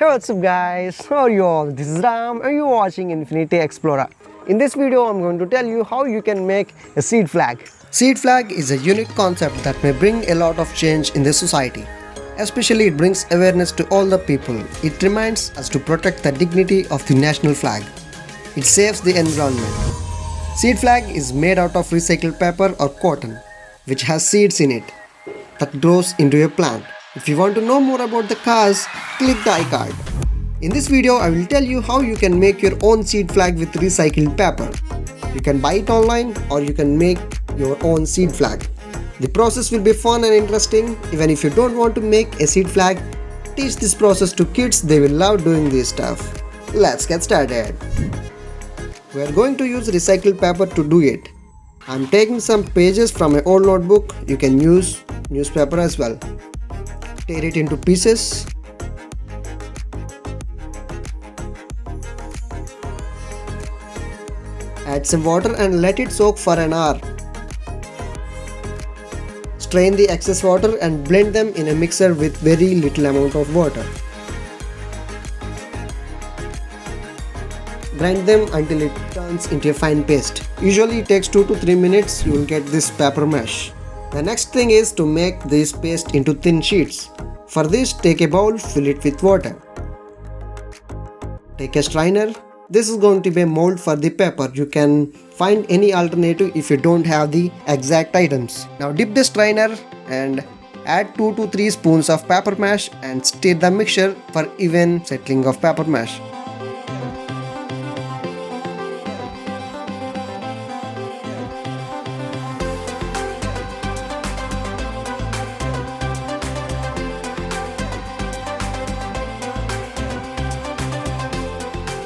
Hey, what's up guys, how are you all? This is Ram and you're watching Infinity Explorer. In this video I'm going to tell you how you can make a seed flag. Seed flag is a unique concept that may bring a lot of change in the society. Especially it brings awareness to all the people. It reminds us to protect the dignity of the national flag. It saves the environment. Seed flag is made out of recycled paper or cotton, which has seeds in it that grows into a plant. If you want to know more about the cause, click the iCard. In this video, I will tell you how you can make your own seed flag with recycled paper. You can buy it online or you can make your own seed flag. The process will be fun and interesting. Even if you don't want to make a seed flag, teach this process to kids, they will love doing this stuff. Let's get started. We are going to use recycled paper to do it. I am taking some pages from an old notebook. You can use newspaper as well. Tear it into pieces. Add some water and let it soak for an hour. Strain the excess water and blend them in a mixer with very little amount of water. Grind them until it turns into a fine paste. Usually it takes 2 to 3 minutes. You will get this paper mesh. The next thing is to make this paste into thin sheets. For this, take a bowl, fill it with water. Take a strainer. This is going to be a mold for the paper. You can find any alternative if you don't have the exact items. Now dip the strainer and add 2 to 3 spoons of paper mash and stir the mixture for even settling of paper mash.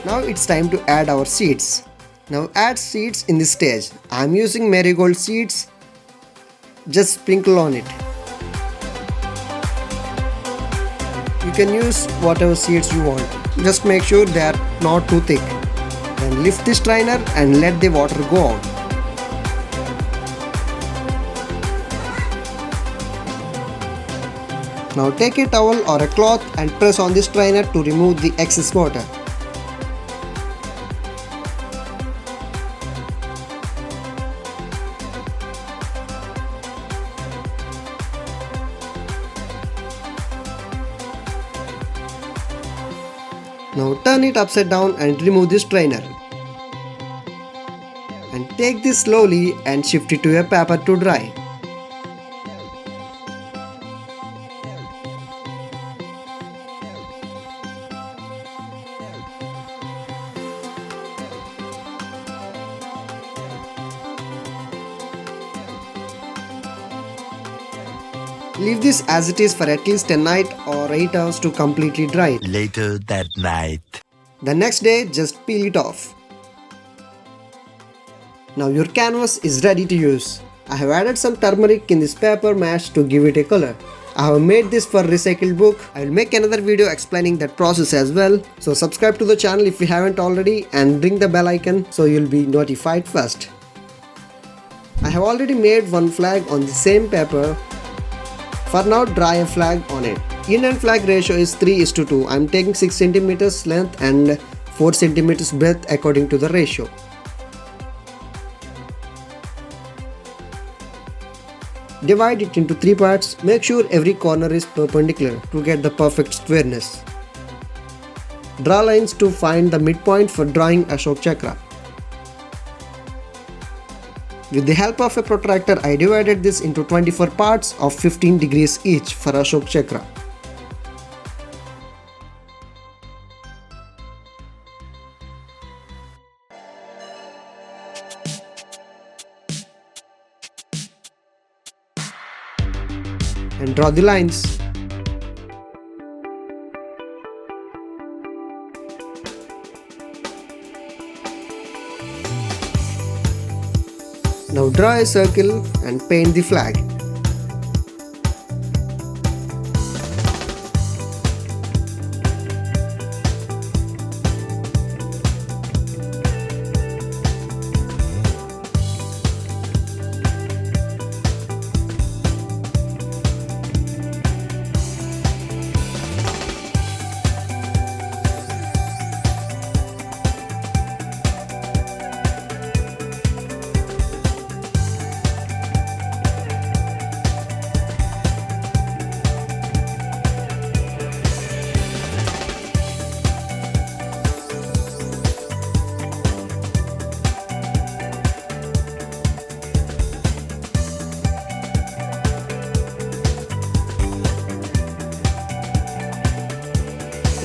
Now it's time to add our seeds. Now add seeds in this stage. I am using marigold seeds. Just sprinkle on it. You can use whatever seeds you want. Just make sure they are not too thick. Then lift the strainer and let the water go out. Now take a towel or a cloth and press on the strainer to remove the excess water. Now turn it upside down and remove the strainer. And take this slowly and shift it to a paper to dry. Leave this as it is for at least a night or 8 hours to completely dry. Later that night. The next day, just peel it off. Now your canvas is ready to use. I have added some turmeric in this paper mash to give it a color. I have made this for recycled book. I will make another video explaining that process as well. So subscribe to the channel if you haven't already and ring the bell icon so you'll be notified first. I have already made one flag on the same paper. For now, dry a flag on it. Indian flag ratio is 3:2. I am taking 6 cm length and 4 cm breadth according to the ratio. Divide it into 3 parts. Make sure every corner is perpendicular to get the perfect squareness. Draw lines to find the midpoint for drawing Ashok Chakra. With the help of a protractor, I divided this into 24 parts of 15 degrees each for Ashok Chakra. And draw the lines. Now draw a circle and paint the flag.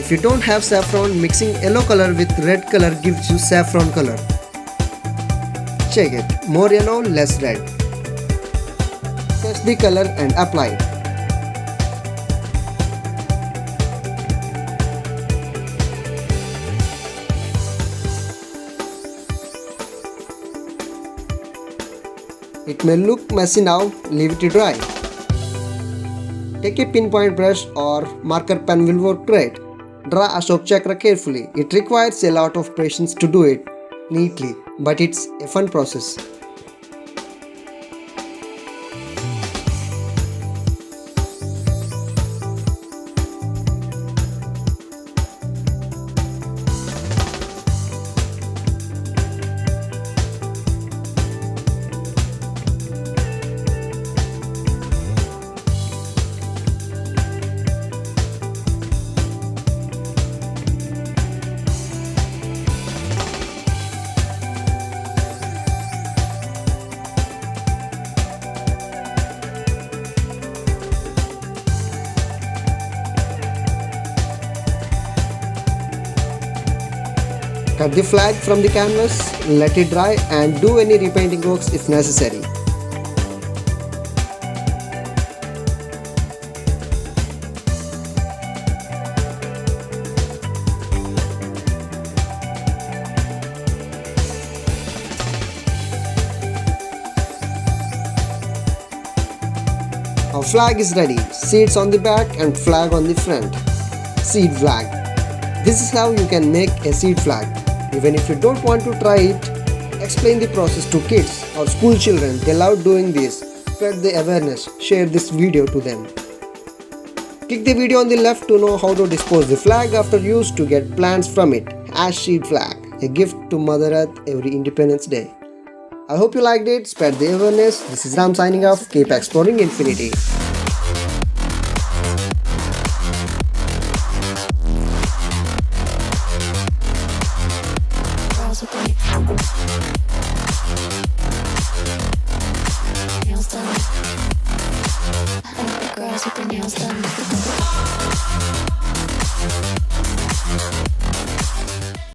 If you don't have saffron, mixing yellow color with red color gives you saffron color. Check it, more yellow, less red. Test the color and apply it. It may look messy now, leave it to dry. Take a pinpoint brush or marker pen will work great. Draw Ashok Chakra carefully. It requires a lot of patience to do it neatly, but it's a fun process. Cut the flag from the canvas, let it dry and do any repainting works if necessary. Our flag is ready. Seeds on the back and flag on the front. Seed flag. This is how you can make a seed flag. Even if you don't want to try it, explain the process to kids or school children. They love doing this. Spread the awareness. Share this video to them. Click the video on the left to know how to dispose the flag after use to get plants from it. Seed flag, a gift to Mother Earth every Independence Day. I hope you liked it. Spread the awareness. This is Ram signing off. Keep exploring infinity.